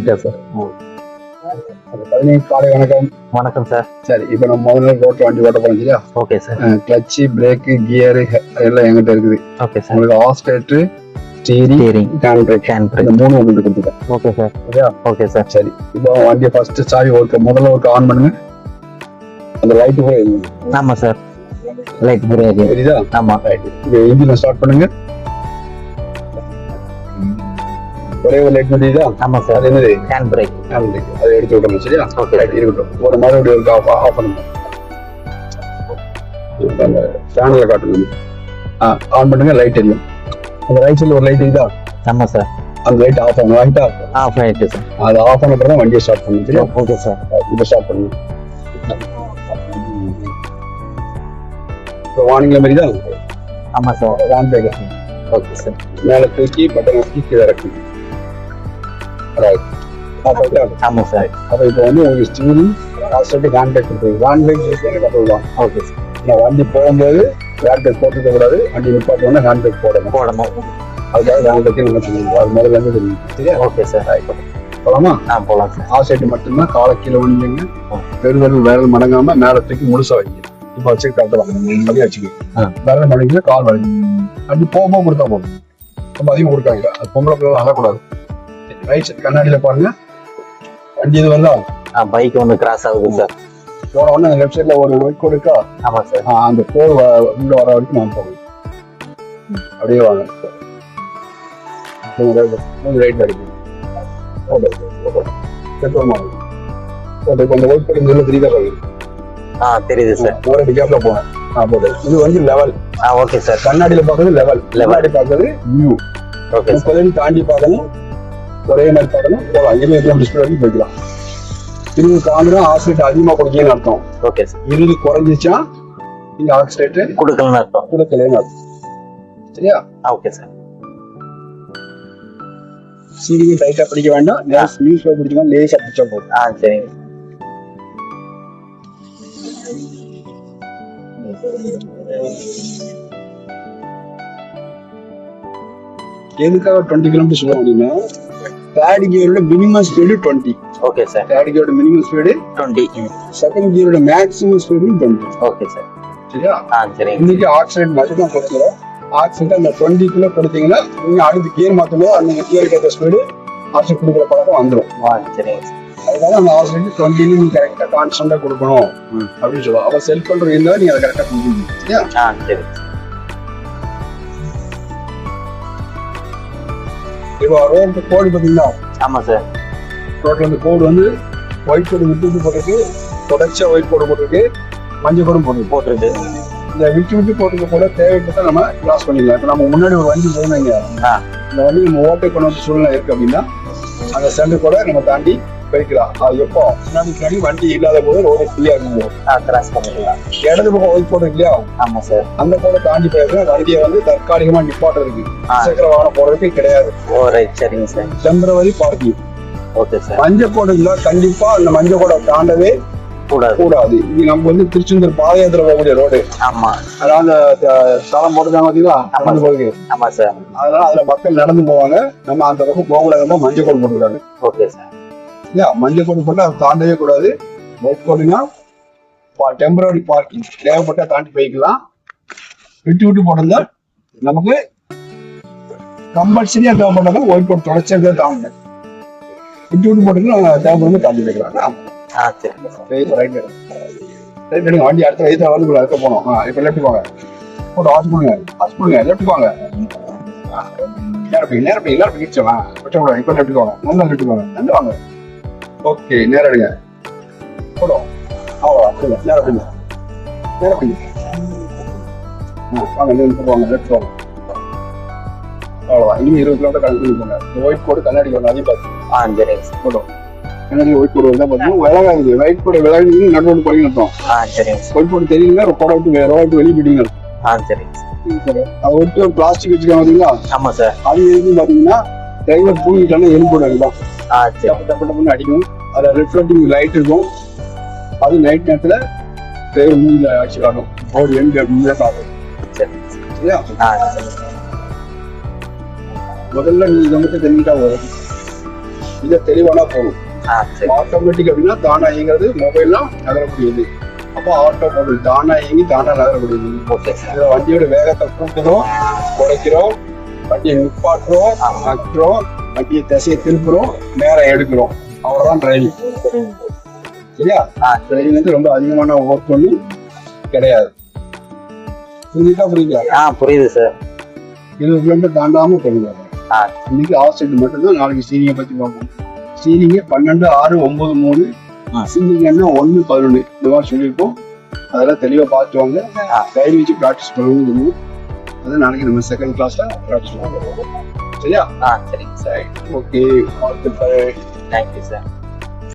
Sir. 15 காலை வணக்கம். வணக்கம் சார். சரி, இப்போ நம்ம முதல்ல ரோட்ல வண்டி ஓட்ட போறோம் சரியா? Okay sir. Clutch, brake, gear எல்லாம் எங்கிட்ட இருக்குது. Okay sir. உங்களுக்கு ஆஸ்ட்ரேட்டர், ஸ்டீரிங், ஹேண்ட் பிரேக் இந்த 3 உங்களுக்கு கொடுத்துட்டேன். Okay sir. சரியா? Okay sir. சரி, இப்போ வண்டியை ஃபர்ஸ்ட் சாவி முதல்ல ஆன் பண்ணுங்க. அந்த லைட் கூட எரியுது. ஆமா சார், லைட் புரியாது. தெரியுதா? ஆமா. ரைட். இப்போ இன்ஜினை ஸ்டார்ட் பண்ணுங்க. ஒரே ஒரு லைட் தெரியுதா? ஆமா சார். அது என்னது? Hand brake. Hand brake. அதை எடுத்து விடணும் சரியா? ஓகே. ரைட், இருக்கட்டும். ஒரு மறுபடியும் ஒரு ஆஃப் பண்ணுங்க. அந்த ஃபேனில் காட்டணும். ஆன் பண்ணுங்க, லைட் எரியும். அந்த ரைட் சைடில் ஒரு லைட் தெரியுதா? ஆமா சார். அந்த லைட் ஆஃப் ஆகும். ரைட்டா? ஆஃப் ஆயிடுச்சு சார். அது ஆஃப் பண்ண பிறகு வண்டியை ஸ்டார்ட் பண்ணுங்க சரியா? Okay sir. இப்போ ஸ்டார்ட் பண்ணுங்க. இப்போ வார்னிங்ல மாதிரி தான். ஆமா sir. Hand brake. Okay sir. மேலே தூக்கி பட்டன் வச்சு கீழே இறக்கணும். ரைட். ஆமா சார். அப்போ இப்போ வந்து உங்களுக்கு ஸ்டீரிங், ஆஸ்ட்ரேட்டிக், ஹேண்ட் பிரேக் கொடுத்துருக்கு. ஹேண்ட் பிரேக் எனக்கு சொல்லுவாங்க. Okay sir. நான் வண்டி போகும்போது ஹேண்ட் பிரேக் போட்டுக்க கூடாது. வண்டி நிப்பாட்டோன்னா ஹேண்ட் பிரேக் போடணும். அதுக்காக ஹேண்ட் பிரேக் நம்ம சொல்லுவோம். அது முதல்ல இருந்து தெரியும் சரியா? Okay sir. போலாமா? போலாம் சார். ஆஸ்ட்ரேட் மட்டும்தான் காலை கீழே வண்டிங்க. பெருவிரல் விரல் மடங்காம மேலே தூக்கி முழுசா வைங்க. இப்போ வச்சு கட்டலாம். வச்சுக்கோங்க. விரல் மடங்கினா கால் வலிங்க. வண்டி போகும்போது கொடுத்தா போதும். ரொம்ப அதிகம் கொடுக்காங்க. அது பொம்பளை பிள்ளை அழக்கூடாது. ரைட் சைட் கண்ணாடியில பாருங்க. வண்டி இது வரலாம். பைக் வந்து கிராஸ் ஆகுது சார். போன உடனே லெஃப்ட் சைட்ல ஒரு ஒயிட் கோடு இருக்கா? ஆமா சார். அந்த கோடு உள்ள வர வரைக்கும் நான் போவேன். அப்படியே வாங்க. ரைட் அடிக்கும். கொஞ்சம் ஒயிட் கோடு நல்ல தெரியுதா? தெரியுது சார். ஒரு டிகேப்ல போவேன். இது வந்து லெவல். Okay sir. கண்ணாடியில பாக்குறது லெவல். லெவல் பாக்குறது நியூ. Okay sir. 30 தாண்டி பார்க்கணும். ஒரே மாதிரி பார்க்கணும். போகலாம். 20 டிஸ்பிளே வரைக்கும் போய்க்கலாம். 20 தாண்டினா ஆக்சிலேட் அதிகமா கொடுக்கலன்னு அர்த்தம். Okay sir. 20 குறைஞ்சிச்சா நீங்க ஆக்சிலேட் கொடுக்கலன்னு அர்த்தம். கொடுக்கலன்னு அர்த்தம். சரியா? Okay sir. சீடிங் டைட்டா பிடிக்க வேண்டாம். நியூஸ்ல பிடிச்சா லேசா பிடிச்சா போதும். சரிங்க. எதுக்காக 20 கிலோமீட்டர் சொல்லுவோம் அப்படின்னா, தேர்ட் கியரோட minimum speed 20. Okay sir. Third கியரோட மினிமம் ஸ்பீடு 20. செகண்ட் கியரோட மேக்ஸிமம் ஸ்பீடு 20. Okay sir. சரியா? சரிங்க. இன்னைக்கு ஆக்சிடென்ட் மட்டும் தான் கொடுக்குறோம். ஆக்சிடென்ட் அந்த 20 கிலோ கொடுத்தீங்கன்னா நீங்க அடுத்து கியர் மாத்தும்போது அந்த கியருக்கு ஏற்ற ஸ்பீடு ஆக்சிடென்ட் கொடுக்குற பழக்கம் வந்துடும். சரிங்க. அதனால அந்த ஆக்சிடென்ட் 20 நீங்க கரெக்டா கான்ஸ்டன்டா கொடுக்கணும் அப்படின்னு சொல்லுவோம். அப்ப செல்ஃப் கண்ட்ரோல் இருந்தா நீங்க அதை கரெக்டா கொடுக்கணும். சரியா? சரி. இப்போ ரோடு கோடு பாத்தீங்களா? ஆமா சார். ரோட்ல வந்து கோடு வந்து ஒயிட் கோடு விட்டு போட்டிருக்கு, தொடர்ச்சியா ஒயிட் கோடு போட்டிருக்கு, மஞ்சள் கோடும் போட்டிருக்கு. இந்த விட்டு போட்டுக்க கூட தேவைப்பட்டா நம்ம கிராஸ் பண்ணிக்கலாம். இப்போ நம்ம முன்னாடி ஒரு வண்டி போனோம், இந்த வண்டி நம்ம ஓட்டை கொண்டு வந்து சூழ்நிலை இருக்கு அப்படின்னா அந்த சென்டர் கூட நம்ம தாண்டி போய்க்கலாம். அது எப்போ முன்னாடி வண்டி இல்லாத போது ரோடு ஃப்ரீயா இருக்கும், கிராஸ் பண்ணிக்கலாம். இடது பக்கம் ஒயிட் போட்டு இல்லையா? ஆமா சார். அந்த கூட தாண்டி போயிருக்கேன். வண்டியை வந்து தற்காலிகமா நிப்பாட்டுறதுக்கு சக்கர வாகனம் போறதுக்கு கிடையாது. சரிங்க sir. Temporary parking. Okay sir. மஞ்சள் கோடு இல்ல, கண்டிப்பா அந்த மஞ்சள் கோடை தாண்டவே கூடாது. இது நம்ம வந்து திருச்செந்தூர் பாதயாத்திரை போகக்கூடிய ரோடு. ஆமா. அதாவது தளம் போட்டுருக்காங்க பாத்தீங்களா? நடந்து போகுது. ஆமா சார். அதனால அதுல மக்கள் நடந்து போவாங்க. நம்ம அந்த பக்கம் போகக்கூடாது. மஞ்சள் கோடு போட்டுருக்காங்க. Okay sir. இல்லையா? மஞ்சள் கோடு போட்டு அதை தாண்டவே கூடாது. ஒயிட் கோடுனா டெம்பரரி பார்க்கிங், தேவைப்பட்டா தாண்டி போய்க்கலாம். விட்டு போட்டிருந்தா நமக்கு கம்பல்சரியா தேவைப்பட்டாலும் ஒயிட் கோட் தொடர்ச்சியாக தாண்டணும். விட்டு போட்டுக்கலாம், தேவைப்படும் தாண்டி போய்க்கலாம். வண்டி அடுத்த வயசுல வந்து அடுத்த போனோம். இப்ப லெஃப்ட் போங்க. போட்டு வாட்ச் பண்ணுங்க. லெஃப்ட் போங்க. நேரம் கிச்சவா விட்டக்கூடாது. இப்ப லெஃப்ட் போங்க. நல்லா லெஃப்ட் போங்க. ரெண்டு வாங்க. ஓகே, நேரம் எடுங்க. போடும். அவ்வளோ நேரம் வாங்க. லெஃப்ட் போங்க. அவ்வளோதான். இனிமே 20 கிலோமீட்டர் கணக்கு போங்க. ஒயிட் கோடு கண்ணாடி ஒன்று அதையும் பார்த்து போடும். கண்ணாடி ஒயிட் கோடு தான் பார்த்தீங்கன்னா விலகாது. ஒயிட் கோடு விலகி நடுவோடு போறீங்கன்னு அர்த்தம். ஒயிட் கோடு தெரியுங்களா? கோடை விட்டு வெளியே போயிட்டீங்க. அதை விட்டு பிளாஸ்டிக் வச்சுக்காங்க பாத்தீங்களா? ஆமா சார். அது எதுக்கும் பாத்தீங்கன்னா டிரைவர் தூங்கிட்டாலும் எரிபோடு தான் டப்பு அடிக்கும். அதுல ரிஃப்ளெக்டிங் லைட் இருக்கும். அது நைட் நேரத்துல டிரைவர் மூஞ்சில ஆட்சி காட்டும். ஒரு எங்க அப்படின்னு காட்டும். சரியா? முதல்ல நீங்க மட்டும் தெரிஞ்சுட்டா வரும். இதை தெளிவானா போகணும். ஆ சரி. ஆட்டோமேட்டிக் அப்படின்னா தானா இயங்கிறது, மொபைல்லாம் நகரக்கூடியது. அப்போ ஆட்டோமொபைல் தானா இயங்கி தானா நகரக்கூடியது. Okay sir. இதுல வண்டியோட வேகத்தை கூட்டுறோம், குறைக்கிறோம், வண்டியை நிப்பாட்டுறோம், நட்டுறோம், வண்டியை திசையை திருப்புறோம், நேரம் எடுக்கிறோம். அவ்வளவுதான் டிரைவிங். சரியா? டிரைவிங் வந்து ரொம்ப அதிகமான ஒர்க் ஒன்றும் கிடையாது. புரியுதா? புரியுதா? புரியுது சார். 20 கிலோமீட்டர் தாண்டாம போடுவாங்க. இன்னைக்கு ஆப்சைட் மட்டும்தான், நாளைக்கு சீனிங்கை பத்தி பார்ப்போம். சீனிங்க 12, 6, 9, 3, சிங்கிங் என்ன 1, 11 இந்த மாதிரி சொல்லியிருப்போம். அதெல்லாம் தெளிவா பார்த்துவாங்க. கையில் வச்சு ப்ராக்டிஸ் பண்ணணும்னு சொல்லுவோம். அது நாளைக்கு நம்ம செகண்ட் கிளாஸ்ல ப்ராக்டிஸ் பண்ணுவோம். சரியா? சரிங்க சார். ஓகே, வாழ்த்துக்கள். Thank you sir.